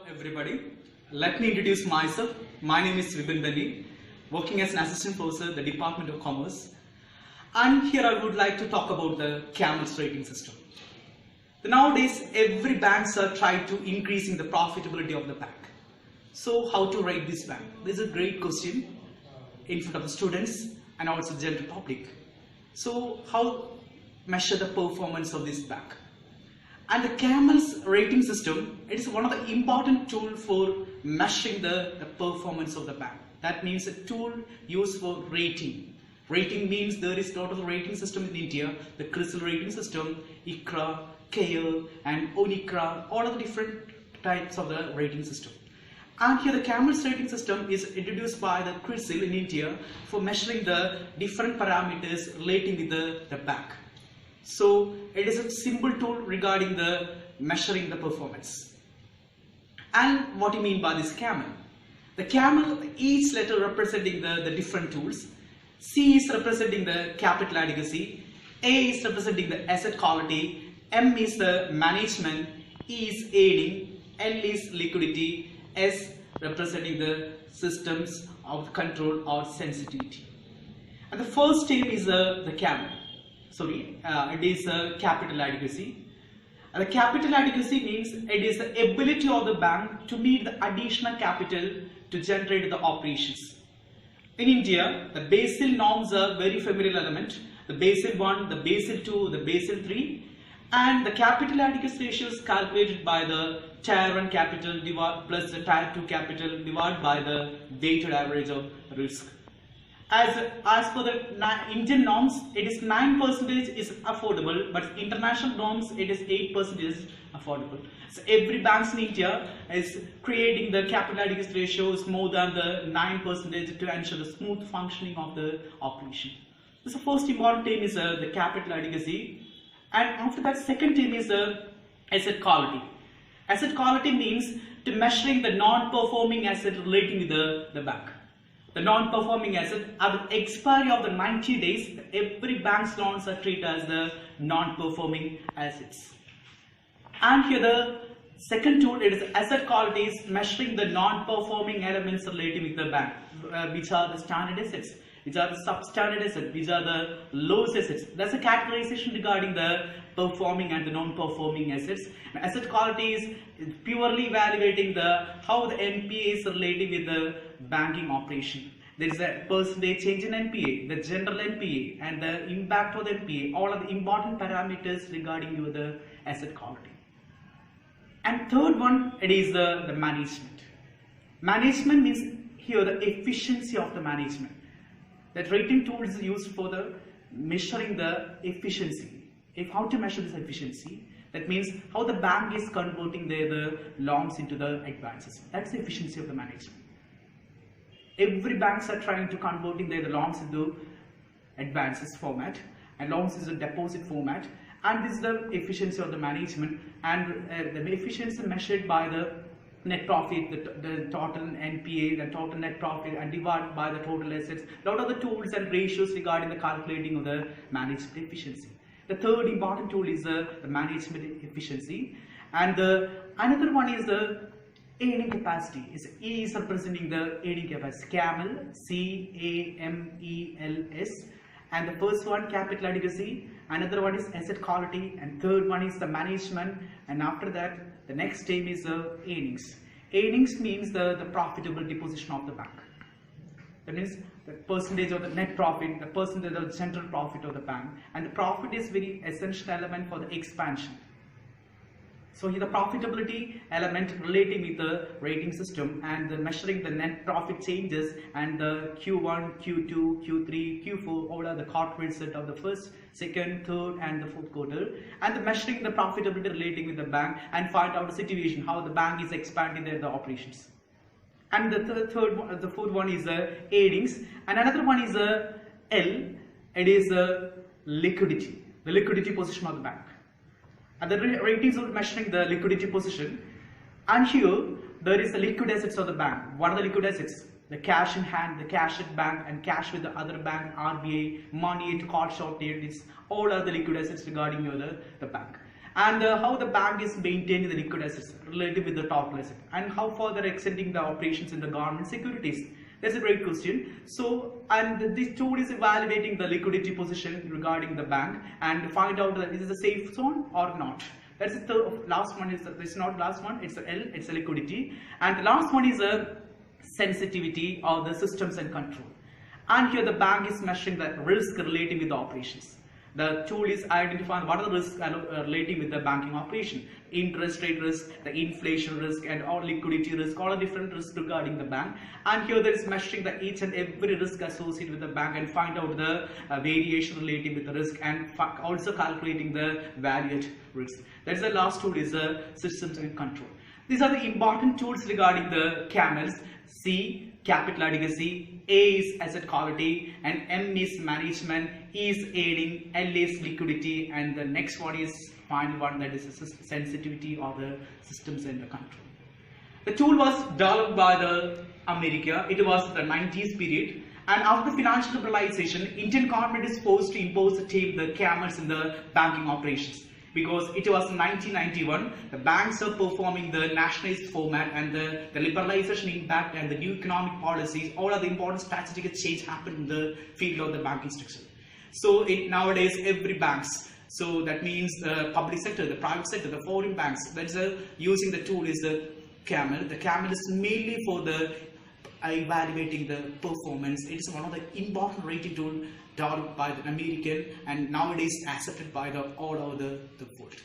Everybody, let me introduce myself. My name is Vibin Benny, working as an assistant professor at the Department of Commerce, and here I would like to talk about the CAMELS rating system. Nowadays, every banks are trying to increasing the profitability of the bank. So how to rate this bank? This is a great question in front of the students and also the general public. So how measure the performance of this bank? And the CAMELS rating system, it is one of the important tools for measuring the performance of the bank. That means a tool used for rating. Rating means there is a lot of rating system in India, the CRISIL rating system, ICRA, KL and ONICRA, all of the different types of the rating system. And here the CAMELS rating system is introduced by the CRISIL in India for measuring the different parameters relating with the bank. So it is a simple tool regarding the measuring the performance. And what do you mean by this CAMEL? The CAMEL, each letter representing the different tools. C is representing the capital adequacy, A is representing the asset quality, M is the management, E is aiding, L is liquidity, S representing the systems of control or sensitivity. And the first term is the CAMEL. It is capital adequacy. The capital adequacy means it is the ability of the bank to meet the additional capital to generate the operations. In India, the Basel norms are very familiar element. The Basel 1, the Basel 2, the Basel 3, and the capital adequacy ratio is calculated by the Tier 1 capital plus the Tier 2 capital divided by the weighted average of risk. As per the Indian norms, it is 9% is affordable, but international norms it is 8% affordable. So every bank in India is creating the capital adequacy ratios more than the 9% to ensure the smooth functioning of the operation. So first important term is the capital adequacy, and after that second term is the asset quality. Asset quality means to measuring the non-performing asset relating to the bank. The non-performing asset, at the expiry of the 90 days, every bank's loans are treated as the non-performing assets. And here the second tool, it is asset quality, is measuring the non-performing elements relating with the bank, which are the standard assets, which are the substandard assets, which are the loss assets. That's a categorization regarding the performing and the non-performing assets. And asset quality is purely evaluating how the NPA is relating with the banking operation. There is a percentage change in NPA, the general NPA, and the impact of the NPA, all of the important parameters regarding the asset quality. And third one, it is the management. Management means here the efficiency of the management. That rating tool is used for the measuring the efficiency. How to measure this efficiency? That means how the bank is converting the loans into the advances. That's the efficiency of the management. Every banks are trying to converting the loans into advances format, and loans is a deposit format, and this is the efficiency of the management, and the efficiency measured by the net profit, the total NPA, the total net profit, and divided by the total assets. A lot of the tools and ratios regarding the calculating of the management efficiency. The third important tool is the management efficiency, and another one is the aiding capacity. E is representing the aiding capacity. CAMEL, CAMELS, and the first one capital adequacy. Another one is asset quality, and third one is the management. And after that, the next term is the earnings. Earnings means the profitability position of the bank. That means the percentage of the net profit, the percentage of the central profit of the bank, and the profit is very essential element for the expansion. So here the profitability element relating with the rating system, and the measuring the net profit changes, and the Q1, Q2, Q3, Q4, all are the quarter set of the first, second, third and the fourth quarter, and the measuring the profitability relating with the bank, and find out the situation, how the bank is expanding the operations. And the fourth one is the aidings, and another one is the L, it is the liquidity, the liquidity position of the bank. And the ratings are measuring the liquidity position, and here there is the liquid assets of the bank. What are the liquid assets? The cash in hand, the cash at bank, and cash with the other bank, RBI, money at call short dates, all are the liquid assets regarding the bank. and how the bank is maintaining the liquid assets related with the total asset, and how far they're extending the operations in the government securities. That's a great question. So, and this tool is evaluating the liquidity position regarding the bank and find out that is it a safe zone or not. That's the last one. It's not last one. It's the L. It's the liquidity, and the last one is a sensitivity of the systems and control. And here the bank is measuring the risk relating with the operations. The tool is identifying what are the risks relating with the banking operation. Interest rate risk, the inflation risk, and all liquidity risk, all the different risks regarding the bank. And here there is measuring the each and every risk associated with the bank and find out the variation relating with the risk, and also calculating the value at risk. That's the last tool, is the systems and control. These are the important tools regarding the CAMELS. C, capital adequacy, A is asset quality, and M is management, E is aiding, L is liquidity, and the next one is final one, that is sensitivity of the systems and the control. The tool was developed by the America. It was the 90s period, and after financial liberalization, Indian government is forced to impose the CAMELS in the banking operations. Because it was 1991, the banks are performing the nationalized format, and the liberalization impact and the new economic policies, all of the important strategic change happened in the field of the banking structure. So nowadays every banks, so that means the public sector, the private sector, the foreign banks, that's using the tool is the CAMEL. The CAMEL is mainly for the evaluating the performance. It is one of the important rating tool developed by the American and nowadays accepted by all over the world.